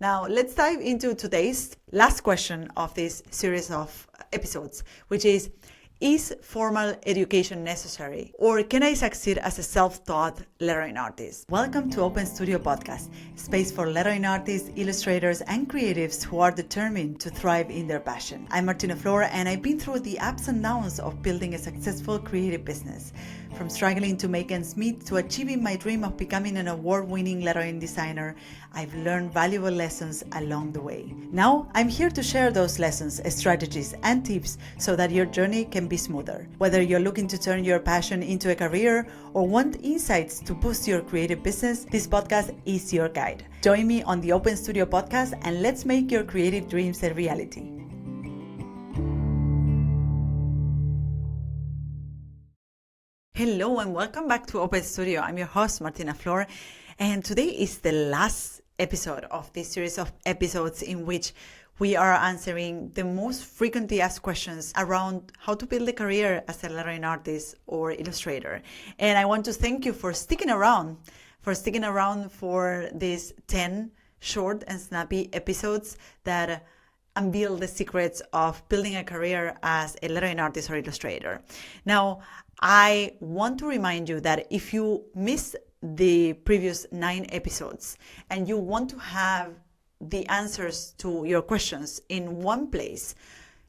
Now, let's dive into today's last question of this series of episodes, which is formal education necessary? Or can I succeed as a self-taught lettering artist? Welcome to Open Studio Podcast, space for lettering artists, illustrators, and creatives who are determined to thrive in their passion. I'm Martina Flor, and I've been through the ups and downs of building a successful creative business. From struggling to make ends meet to achieving my dream of becoming an award-winning lettering designer, I've learned valuable lessons along the way. Now, I'm here to share those lessons, strategies, and tips so that your journey can be smoother. Whether you're looking to turn your passion into a career or want insights to boost your creative business, this podcast is your guide. Join me on the Open Studio Podcast and let's make your creative dreams a reality. Hello and welcome back to Open Studio. I'm your host, Martina Flor, and today is the last episode of this series of episodes in which we are answering the most frequently asked questions around how to build a career as a lettering artist or illustrator. And I want to thank you for sticking around for these 10 short and snappy episodes that unveil the secrets of building a career as a lettering artist or illustrator. Now, I want to remind you that if you missed the previous 9 episodes and you want to have the answers to your questions in one place,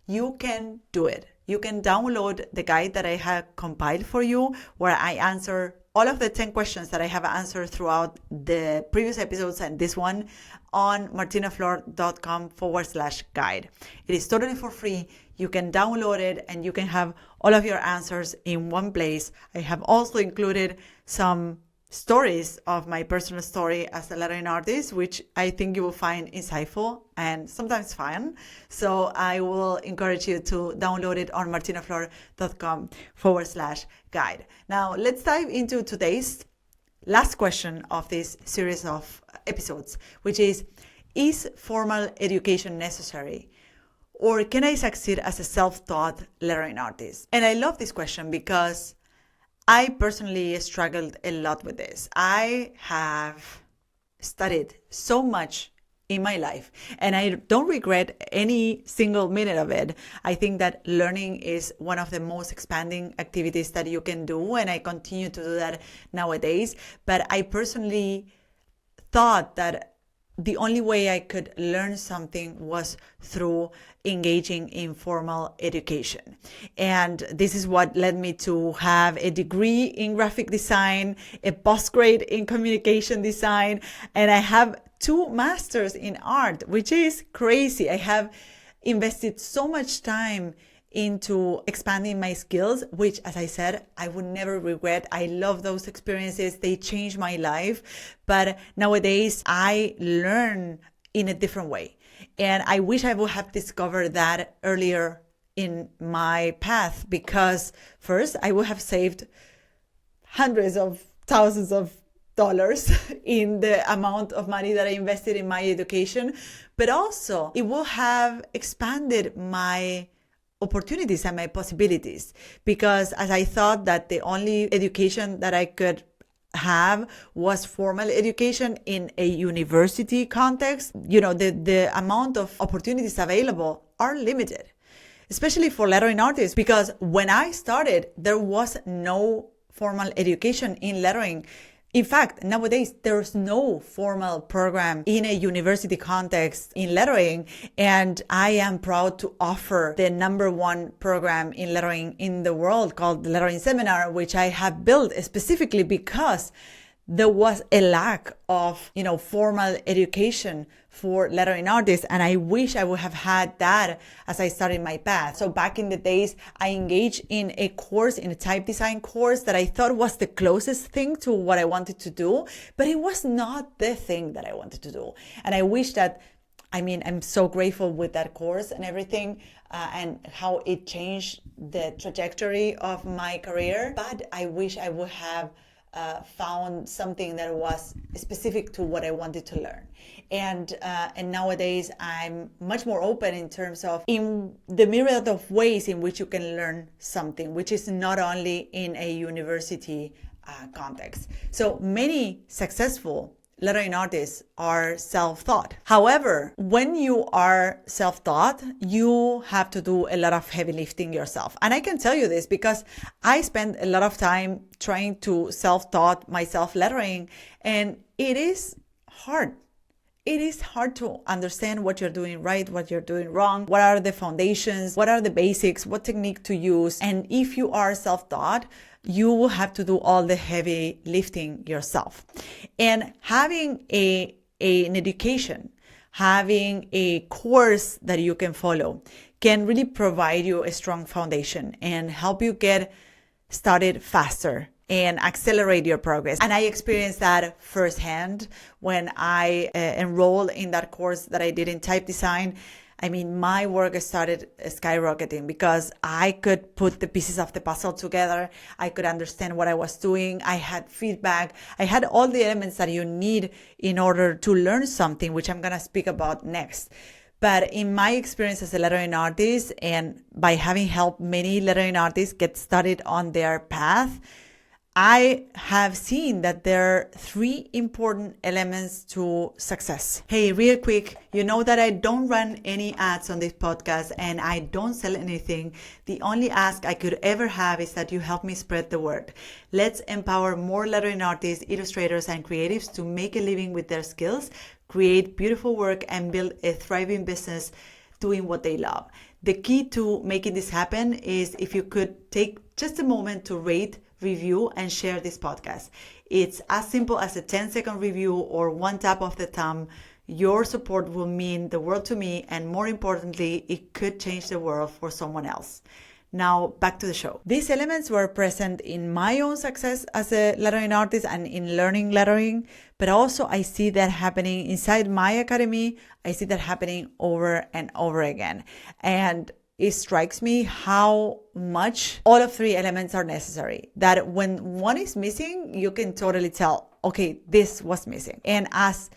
you can do it. You can download the guide that I have compiled for you, where I answer all of the 10 questions that I have answered throughout the previous episodes and this one on martinaflor.com/guide. It is totally for free. You can download it and you can have all of your answers in one place. I have also included some stories of my personal story as a lettering artist, which I think you will find insightful and sometimes fun. So I will encourage you to download it on martinaflor.com/guide. Now let's dive into today's last question of this series of episodes, which is formal education necessary? Or can I succeed as a self-taught lettering artist? And I love this question because I personally struggled a lot with this. I have studied so much in my life, and I don't regret any single minute of it. I think that learning is one of the most expanding activities that you can do, and I continue to do that nowadays. But I personally thought that the only way I could learn something was through engaging in formal education. And this is what led me to have a degree in graphic design, a postgrad in communication design, and I have 2 masters in art, which is crazy. I have invested so much time into expanding my skills, which, as I said, I would never regret. I love those experiences. They changed my life. But nowadays, I learn in a different way. And I wish I would have discovered that earlier in my path, because first, I would have saved hundreds of thousands of dollars in the amount of money that I invested in my education. But also, it will have expanded my opportunities and my possibilities, because as I thought that the only education that I could have was formal education in a university context, the amount of opportunities available are limited, especially for lettering artists, because when I started, there was no formal education in lettering. In fact, nowadays, there's no formal program in a university context in lettering, and I am proud to offer the #1 program in lettering in the world called the Lettering Seminar, which I have built specifically because there was a lack of, formal education for lettering artists. And I wish I would have had that as I started my path. So back in the days, I engaged in a course, in a type design course that I thought was the closest thing to what I wanted to do, but it was not the thing that I wanted to do. And I wish that, I'm so grateful with that course and everything, and how it changed the trajectory of my career. But I wish I would have found something that was specific to what I wanted to learn. And nowadays I'm much more open in terms of in the myriad of ways in which you can learn something, which is not only in a university context. So many successful lettering artists are self-taught. However, when you are self-taught, you have to do a lot of heavy lifting yourself. And I can tell you this because I spent a lot of time trying to self-taught myself lettering, and it is hard. It is hard to understand what you're doing right, what you're doing wrong, what are the foundations, what are the basics, what technique to use. And if you are self-taught, you will have to do all the heavy lifting yourself. And having an education, having a course that you can follow can really provide you a strong foundation and help you get started faster and accelerate your progress. And I experienced that firsthand when I enrolled in that course that I did in type design. I mean, my work started skyrocketing because I could put the pieces of the puzzle together. I could understand what I was doing. I had feedback. I had all the elements that you need in order to learn something, which I'm going to speak about next. But in my experience as a lettering artist, and by having helped many lettering artists get started on their path, I have seen that there are 3 important elements to success. Hey, real quick, you know that I don't run any ads on this podcast and I don't sell anything. The only ask I could ever have is that you help me spread the word. Let's empower more lettering artists, illustrators, and creatives to make a living with their skills, create beautiful work, and build a thriving business doing what they love. The key to making this happen is if you could take just a moment to rate, review, and share this podcast. It's as simple as a 10-second review or one tap of the thumb. Your support will mean the world to me, and more importantly, it could change the world for someone else. Now, back to the show. These elements were present in my own success as a lettering artist and in learning lettering, but also I see that happening inside my academy. I see that happening over and over again. And it strikes me how much all of 3 elements are necessary. That when one is missing, you can totally tell, okay, this was missing. And as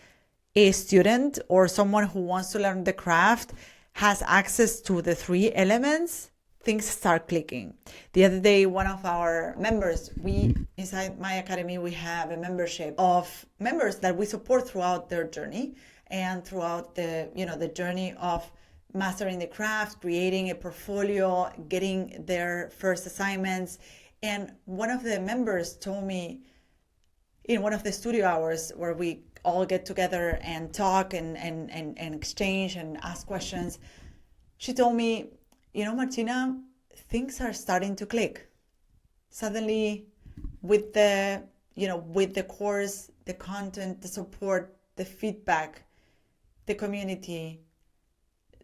a student or someone who wants to learn the craft has access to the 3 elements, things start clicking. The other day, one of our members, inside my academy, we have a membership of members that we support throughout their journey and throughout the journey of mastering the craft, creating a portfolio, getting their first assignments. And one of the members told me in one of the studio hours where we all get together and talk and exchange and ask questions, she told me, Martina, things are starting to click. Suddenly with the course, the content, the support, the feedback, the community,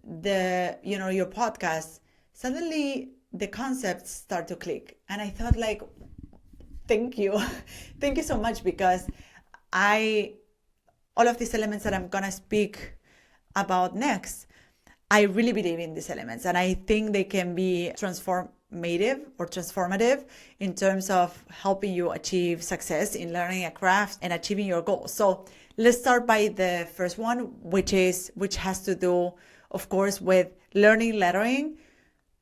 your podcast, suddenly the concepts start to click. And I thought, like, thank you. Thank you so much, because all of these elements that I'm going to speak about next, I really believe in these elements, and I think they can be transformative in terms of helping you achieve success in learning a craft and achieving your goals. So let's start by the first one, which has to do, of course, with learning lettering.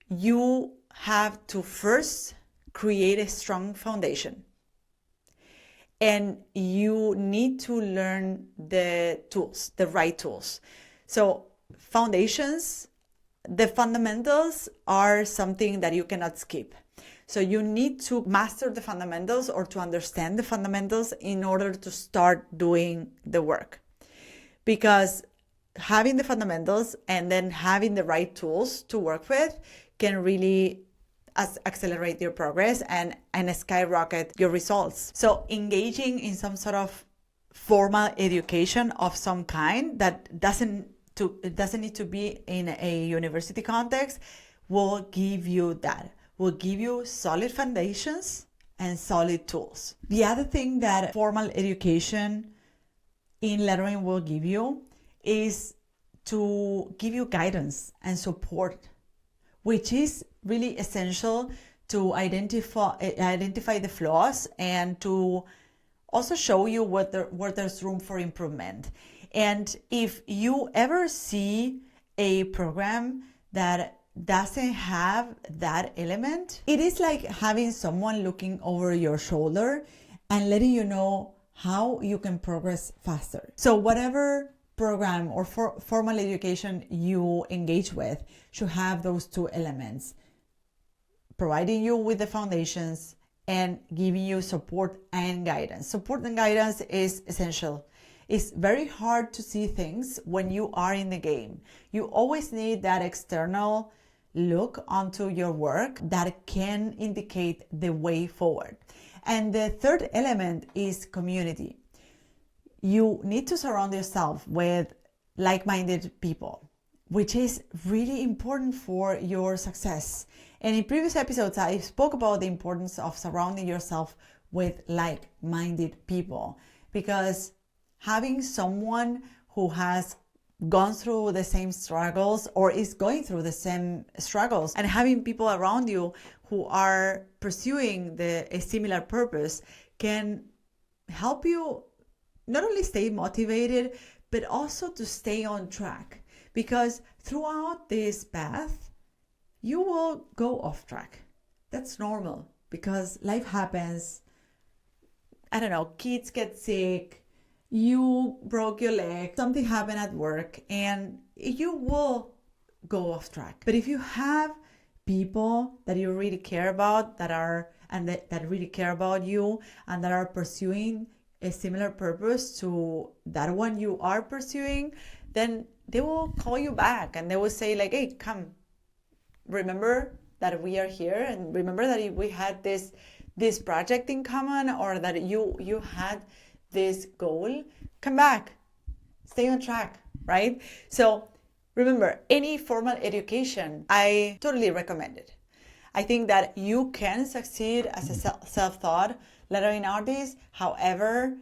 You have to first create a strong foundation, and you need to learn the right tools. So foundations, the fundamentals are something that you cannot skip. So you need to master the fundamentals or to understand the fundamentals in order to start doing the work. Because having the fundamentals and then having the right tools to work with can really accelerate your progress and skyrocket your results. So engaging in some sort of formal education of some kind that doesn't need to be in a university context will give you solid foundations and solid tools. The other thing that formal education in lettering will give you is to give you guidance and support, which is really essential to identify the flaws and to also show you where there's room for improvement. And if you ever see a program that doesn't have that element, it is like having someone looking over your shoulder and letting you know how you can progress faster. So whatever program or formal education you engage with should have those two elements: providing you with the foundations and giving you support and guidance. Support and guidance is essential. It's very hard to see things when you are in the game. You always need that external look onto your work that can indicate the way forward. And the third element is community. You need to surround yourself with like-minded people, which is really important for your success. And in previous episodes, I spoke about the importance of surrounding yourself with like-minded people, because having someone who has gone through the same struggles or is going through the same struggles, and having people around you who are pursuing a similar purpose can help you not only stay motivated, but also to stay on track. Because throughout this path, you will go off track. That's normal, because life happens. I don't know, kids get sick, you broke your leg, something happened at work, and you will go off track. But if you have people that you really care about, that really care about you, and that are pursuing a similar purpose to that one you are pursuing, then they will call you back and they will say like, hey, come, remember that we are here, and remember that we had this project in common, or that you had this goal. Come back, stay on track, right? So remember, any formal education, I totally recommend it. I think that you can succeed as a self-taught lettering artist. However,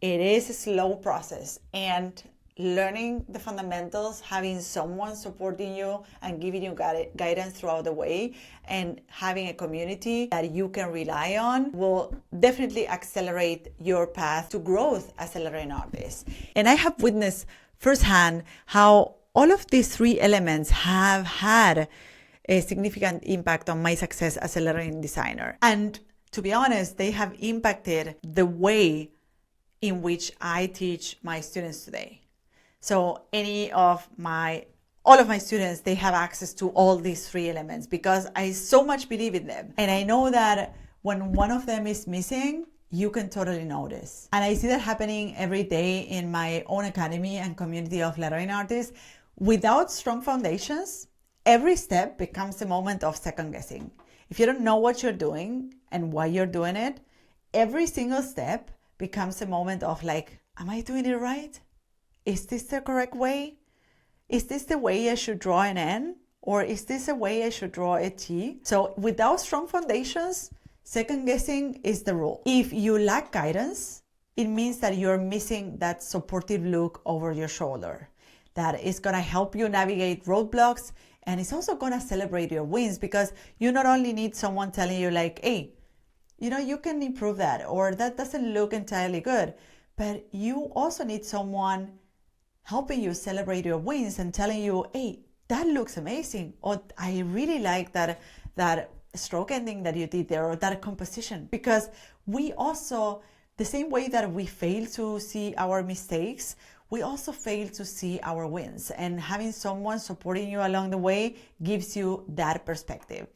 it is a slow process, and learning the fundamentals, having someone supporting you and giving you guidance throughout the way, and having a community that you can rely on will definitely accelerate your path to growth as a lettering artist. And I have witnessed firsthand how all of these three elements have had a significant impact on my success as a lettering designer. And to be honest, they have impacted the way in which I teach my students today. So all of my students, they have access to all these three elements because I so much believe in them. And I know that when one of them is missing, you can totally notice. And I see that happening every day in my own academy and community of lettering artists. Without strong foundations, every step becomes a moment of second guessing. If you don't know what you're doing and why you're doing it, every single step becomes a moment of like, am I doing it right? Is this the correct way? Is this the way I should draw an N? Or is this a way I should draw a T? So without strong foundations, second guessing is the rule. If you lack guidance, it means that you're missing that supportive look over your shoulder that is going to help you navigate roadblocks, and it's also going to celebrate your wins, because you not only need someone telling you like, hey, you can improve that, or that doesn't look entirely good, but you also need someone helping you celebrate your wins and telling you, hey, that looks amazing, or I really like that stroke ending that you did there, or that composition. Because we also, the same way that we fail to see our mistakes, we also fail to see our wins, and having someone supporting you along the way gives you that perspective.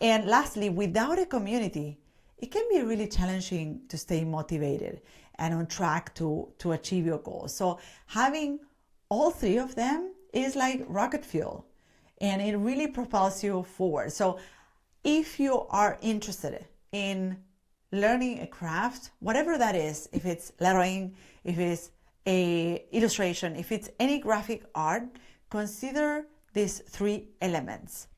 And lastly, without a community, it can be really challenging to stay motivated and on track to achieve your goals. So having all three of them is like rocket fuel, and it really propels you forward. So if you are interested in learning a craft, whatever that is, if it's lettering, if it's a illustration, if it's any graphic art, consider these three elements.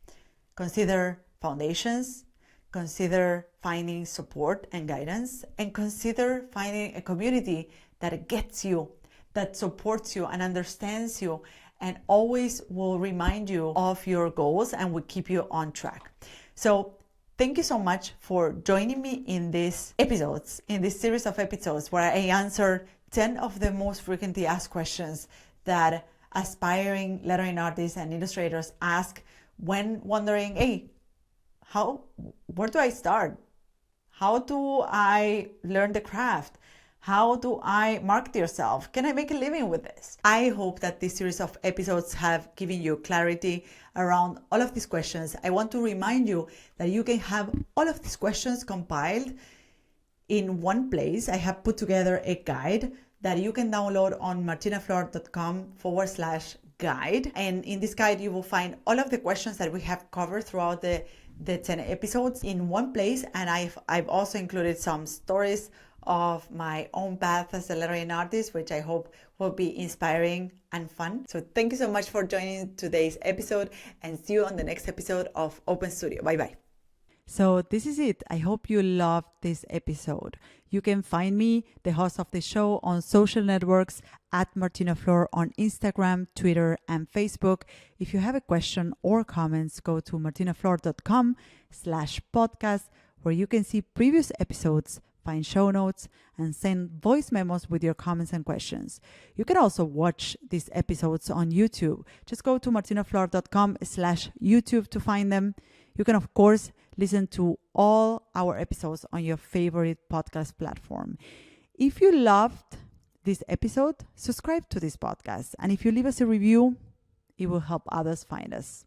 Consider foundations, consider finding support and guidance, and consider finding a community that gets you, that supports you and understands you, and always will remind you of your goals and will keep you on track. So thank you so much for joining me in this series of episodes where I answer 10 of the most frequently asked questions that aspiring lettering artists and illustrators ask when wondering, hey, where do I start? How do I learn the craft? How do I market yourself? Can I make a living with this? I hope that this series of episodes have given you clarity around all of these questions. I want to remind you that you can have all of these questions compiled in one place. I have put together a guide that you can download on martinaflor.com/guide. And in this guide, you will find all of the questions that we have covered throughout the 10 episodes in one place. And I've also included some stories of my own path as a lettering artist, which I hope will be inspiring and fun. So thank you so much for joining today's episode, and see you on the next episode of Open Studio. Bye-bye. So this is it. I hope you loved this episode. You can find me, the host of the show, on social networks at Martina Flor on Instagram, Twitter, and Facebook. If you have a question or comments, go to martinaflor.com/podcast, where you can see previous episodes, find show notes, and send voice memos with your comments and questions. You can also watch these episodes on YouTube. Just go to martinaflor.com/YouTube to find them. You can, of course, listen to all our episodes on your favorite podcast platform. If you loved this episode, subscribe to this podcast. And if you leave us a review, it will help others find us.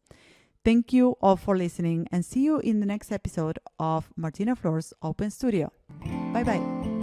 Thank you all for listening, and see you in the next episode of Martina Flor's Open Studio. Bye-bye.